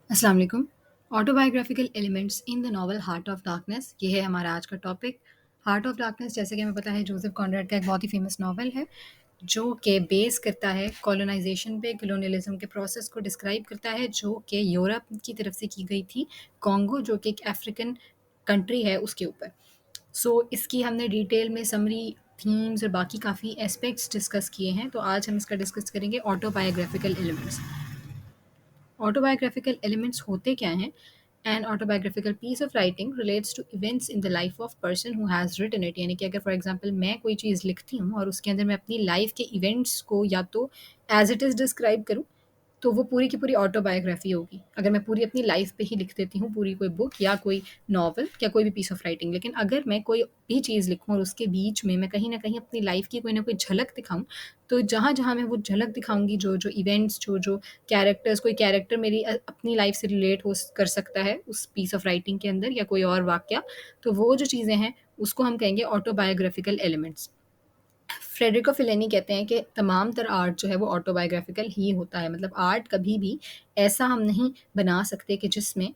अस्सलाम वालेकुम। Autobiographical elements in the novel heart of darkness, ये है हमारा आज का टॉपिक। हार्ट ऑफ डार्कनेस, जैसे कि हमें पता है, जोसेफ कॉनरेड का एक बहुत ही फेमस नॉवल है जो कि बेस करता है कॉलोनाइजेशन पे, कॉलोनियलिज्म के प्रोसेस को डिस्क्राइब करता है जो कि यूरोप की तरफ से की गई थी, कॉन्गो जो कि एक अफ्रीकन कंट्री है उसके ऊपर। इसकी हमने डिटेल में समरी, थीम्स और बाकी काफ़ी एस्पेक्ट्स डिस्कस किए हैं, तो आज हम इसका डिस्कस करेंगे ऑटोबायोग्राफिकल एलिमेंट्स। ऑटोबायोग्राफिकल एलिमेंट्स होते क्या हैं? An autobiographical piece of writing relates to events in the life of person who has written it. यानी कि अगर फॉर एग्जांपल मैं कोई चीज़ लिखती हूँ और उसके अंदर मैं अपनी लाइफ के इवेंट्स को या तो एज इट इज़ डिस्क्राइब करूँ, तो वो पूरी की पूरी ऑटोबायोग्राफी होगी। अगर मैं पूरी अपनी लाइफ पे ही लिख देती हूँ, पूरी कोई बुक या कोई नॉवल या कोई भी पीस ऑफ राइटिंग। लेकिन अगर मैं कोई भी चीज़ लिखूँ और उसके बीच में मैं कहीं न कहीं अपनी लाइफ की कोई ना कोई झलक दिखाऊँ, तो जहाँ-जहाँ मैं वो झलक दिखाऊँगी, जो-जो इवेंट्स, जो-जो कैरेक्टर्स, कोई कैरेक्टर मेरी अपनी लाइफ से रिलेट हो स कर सकता है उस पीस ऑफ राइटिंग के अंदर, या कोई और वाक़या, तो वो जो चीज़ें हैं, उसको हम कहेंगे ऑटोबायोग्राफिकल एलिमेंट्स। फ्रेडरिको फेलिनी कहते हैं कि तमाम तर आर्ट जो है वो ऑटोबायोग्राफिकल ही होता है। मतलब आर्ट कभी भी ऐसा हम नहीं बना सकते कि जिसमें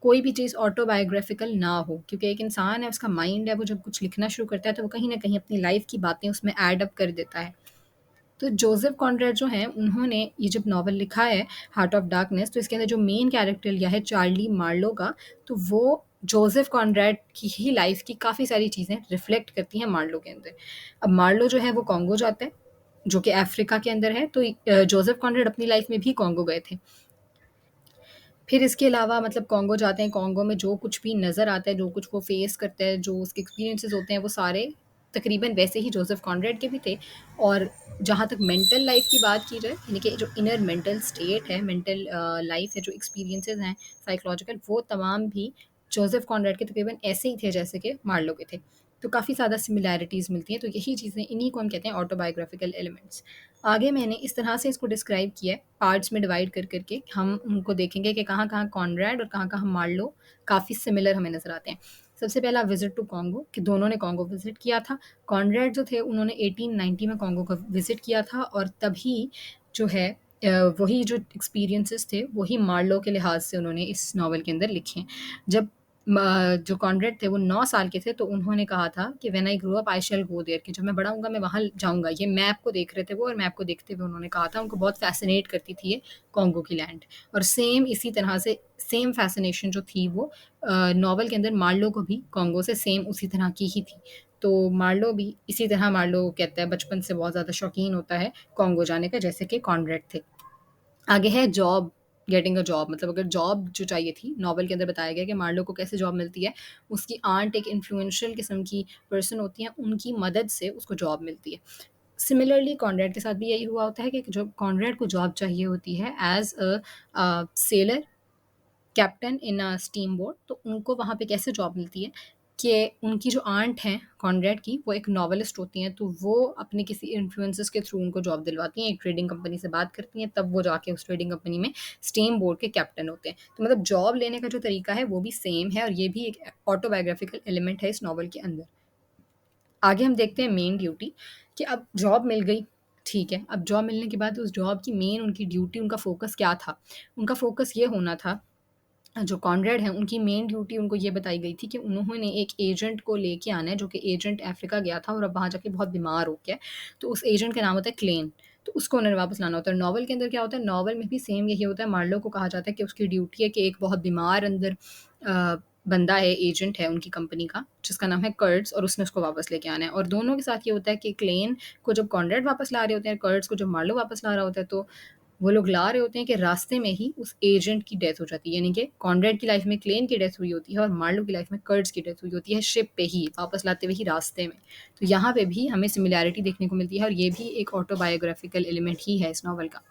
कोई भी चीज़ ऑटोबायोग्राफिकल ना हो, क्योंकि एक इंसान है, उसका माइंड है, वो जब कुछ लिखना शुरू करता है तो वो कहीं ना कहीं अपनी लाइफ की बातें उसमें ऐड अप कर देता है। तो जोसेफ कॉनरेड जो हैं, उन्होंने ये जब नॉवल लिखा है हार्ट ऑफ डार्कनेस, तो इसके अंदर जो मेन कैरेक्टर लिया है चार्ली मार्लो का, तो वो जोसेफ कॉनरेड की ही लाइफ की काफ़ी सारी चीज़ें रिफ्लेक्ट करती हैं मार्लो के अंदर। अब मार्लो जो है वो कॉन्गो जाता है, जो कि अफ्रीका के अंदर है, तो जोसेफ कॉनरेड अपनी लाइफ में भी कॉन्गो गए थे। फिर इसके अलावा मतलब कॉन्गो जाते हैं, कॉन्गो में जो कुछ भी नज़र आता है, जो कुछ वो फेस करता है, जो उसके एक्सपीरियंसेस होते हैं, वो सारे तकरीबन वैसे ही जोसेफ कॉनरेड के भी थे। और जहाँ तक मेंटल लाइफ की बात की जाए, यानी कि जो इनर मेंटल स्टेट है, मेंटल लाइफ है, जो एक्सपीरियंसेस हैं साइकोलॉजिकल, वो तमाम भी जोसेफ कॉनरेड के तकरीबन ऐसे ही थे जैसे कि मार्लो के थे। तो काफ़ी ज़्यादा सिमिलैरिटीज़ मिलती हैं, तो यही चीज़ें, इन्हीं को हम कहते हैं ऑटोबायोग्राफिकल एलिमेंट्स। आगे मैंने इस तरह से इसको डिस्क्राइब किया है, पार्ट्स में डिवाइड कर करके हम उनको देखेंगे कि कहाँ-कहाँ कॉनरैड और कहाँ-कहाँ मार्लो काफ़ी सिमिलर हमें नज़र आते हैं। सबसे पहला विज़िट टू कॉन्गो, कि दोनों ने कॉन्गो विज़िट किया था। कॉनरैड जो थे, उन्होंने 1890 में कॉन्गो को विज़िट किया था, और तभी जो है वही जो एक्सपीरियंसेस थे, वही मार्लो के लिहाज से उन्होंने इस नॉवल के अंदर लिखे हैं। जब जो कॉनरेड थे वो 9 साल के थे, तो उन्होंने कहा था कि when I grow up I shall go there, कि जब मैं बड़ा होऊँगा मैं वहाँ जाऊँगा। ये मैप को देख रहे थे वो, और मैप को देखते हुए उन्होंने कहा था, उनको बहुत फ़ैसिनेट करती थी ये कॉन्गो की लैंड। और सेम इसी तरह से सेम फ़ैसिनेशन जो थी वो नॉवल के अंदर मार्लो को भी कॉन्गो से सेम उसी तरह की ही थी। तो मार्लो भी इसी तरह, मार्लो कहता है बचपन से बहुत ज़्यादा शौकीन होता है कॉन्गो जाने का, जैसे कि कॉनरेड थे। आगे है जॉब, गेटिंग अ जॉब। मतलब अगर जॉब जो चाहिए थी, नॉवल के अंदर बताया गया कि मार्लो को कैसे जॉब मिलती है। उसकी आंट एक इन्फ्लुएंशियल किस्म की पर्सन होती हैं, उनकी मदद से उसको जॉब मिलती है। सिमिलरली कॉनरेड के साथ भी यही हुआ होता है कि जो कॉनरेड को जॉब चाहिए होती है as a sailor, captain in a steam boat, तो उनको वहाँ पे कैसे जॉब मिलती है कि उनकी जो आंट हैं कॉनरेड की, वो एक नॉवेलिस्ट होती हैं, तो वो अपने किसी इन्फ्लुएंसेस के थ्रू उनको जॉब दिलवाती हैं, एक ट्रेडिंग कंपनी से बात करती हैं, तब वो जाके उस ट्रेडिंग कंपनी में स्टीम बोट के कैप्टन होते हैं। तो मतलब जॉब लेने का जो तरीका है वो भी सेम है, और ये भी एक ऑटोबायोग्राफिकल एलिमेंट है इस नॉवल के अंदर। आगे हम देखते हैं मेन ड्यूटी, कि अब जॉब मिल गई, ठीक है। अब जॉब मिलने के बाद उस जॉब की मेन उनकी ड्यूटी, उनका फ़ोकस क्या था? उनका फ़ोकस ये होना था, जो कॉनरेड हैं, उनकी मेन ड्यूटी उनको ये बताई गई थी कि उन्होंने एक एजेंट को लेके आना है, जो कि एजेंट अफ्रीका गया था और अब वहाँ जाके बहुत बीमार हो गया है। तो उस एजेंट का नाम होता है क्लेन, तो उसको उन्होंने वापस लाना होता है। नॉवल के अंदर क्या होता है, नॉवल में भी सेम यही होता है। मार्लो को कहा जाता है कि उसकी ड्यूटी है कि एक बहुत बीमार अंदर बंदा है, एजेंट है उनकी कंपनी का, जिसका नाम है कर्ट्स, और उसने उसको वापस लेके आना है। और दोनों के साथ ये होता है कि क्लेन को जब कॉनरेड वापस ला रहे होते हैं, कर्ट्स को जब मार्लो वापस ला रहा होता है, तो वो लोग ला रहे होते हैं कि रास्ते में ही उस एजेंट की डेथ हो जाती है। यानी कि कॉनरेड की लाइफ में क्लेन की डेथ हुई होती है, और मार्लो की लाइफ में कर्ट्स की डेथ हुई होती है, शिप पे ही वापस लाते हुए ही रास्ते में। तो यहाँ पे भी हमें सिमिलैरिटी देखने को मिलती है, और ये भी एक ऑटोबायोग्राफिकल एलिमेंट ही है इस नॉवल का।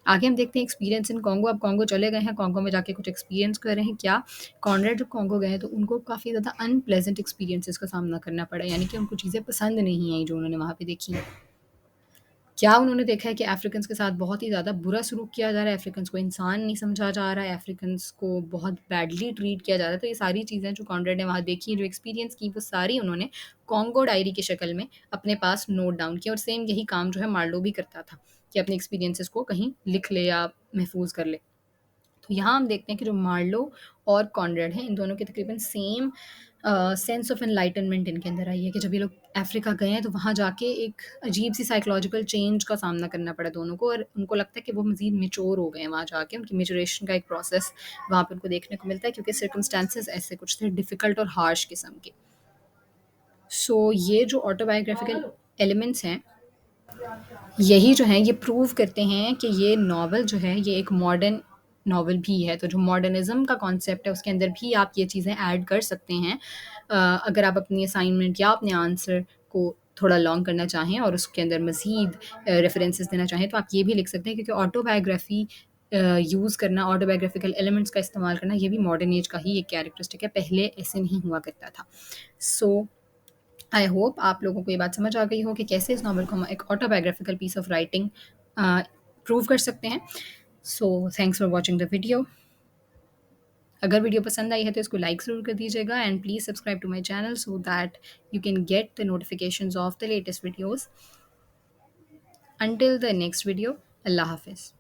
आगे हम देखते हैं एक्सपीरियंस इन कॉन्गो। अब कॉन्गो चले गए हैं, कॉन्गो में जाके कुछ एक्सपीरियंस कर रहे हैं क्या? कॉनरेड जब कॉन्गो गए तो उनको काफ़ी ज़्यादा अनप्लेजेंट एक्सपीरियंसेस का सामना करना पड़ा, यानी कि उनको चीज़ें पसंद नहीं आई जो उन्होंने वहाँ पे देखी हैं। क्या उन्होंने देखा है कि अफ़्रीकन्स के साथ बहुत ही ज़्यादा बुरा सलूक किया जा रहा है, अफ़्रीकन्स को इंसान नहीं समझा जा रहा है, अफ़्रीकन्स को बहुत बैडली ट्रीट किया जा रहा है। तो ये सारी चीज़ें जो कॉनरेड ने वहाँ देखी, जो एक्सपीरियंस की, वो सारी उन्होंने कॉन्गो डायरी की शक्ल में अपने पास नोट डाउन किया, और सेम यही काम जो है मार्लो भी करता था, कि अपने एक्सपीरियंसेस को कहीं लिख ले या महफूज कर ले। तो यहाँ हम देखते हैं कि जो मार्लो और कॉनरेड हैं, इन दोनों के तकरीबन सेम सेंस ऑफ एनलाइटनमेंट इनके अंदर आई है कि जब ये लोग अफ्रीका गए हैं तो वहाँ जाके एक अजीब सी साइकोलॉजिकल चेंज का सामना करना पड़ा दोनों को, और उनको लगता है कि वो मज़ीद मैच्योर हो गए हैं वहाँ जाके। उनकी मैच्योरेशन का एक प्रोसेस वहाँ पे उनको देखने को मिलता है, क्योंकि सर्कमस्टेंसेस ऐसे कुछ थे डिफ़िकल्ट और हार्श किस्म के। सो ये जो ऑटोबायोग्राफिकल एलिमेंट्स हैं, यही जो है ये प्रूव करते हैं कि ये नॉवल जो है ये एक मॉडर्न नॉवल भी है। तो जो मॉडर्निज्म का कॉन्सेप्ट है उसके अंदर भी आप ये चीज़ें ऐड कर सकते हैं। अगर आप अपनी असाइनमेंट या अपने आंसर को थोड़ा लॉन्ग करना चाहें और उसके अंदर मज़ीद रेफरेंसेस देना चाहें तो आप ये भी लिख सकते हैं, क्योंकि ऑटोबायोग्राफी यूज़ करना, ऑटोबायोग्राफिकल एलिमेंट्स का इस्तेमाल करना, ये भी मॉडर्न एज का ही एक कैरेक्टरिस्टिक है, पहले ऐसे नहीं हुआ करता था। सो आई होप आप लोगों को ये बात समझ आ गई हो कि कैसे इस नॉवल को हम एक autobiographical piece of writing prove कर सकते हैं। So thanks for watching the video. अगर वीडियो पसंद आई है तो इसको लाइक ज़रूर कर दीजिएगा, and please subscribe to my channel so that you can get the notifications of the latest videos. Until the next video, अल्लाह हाफिज़।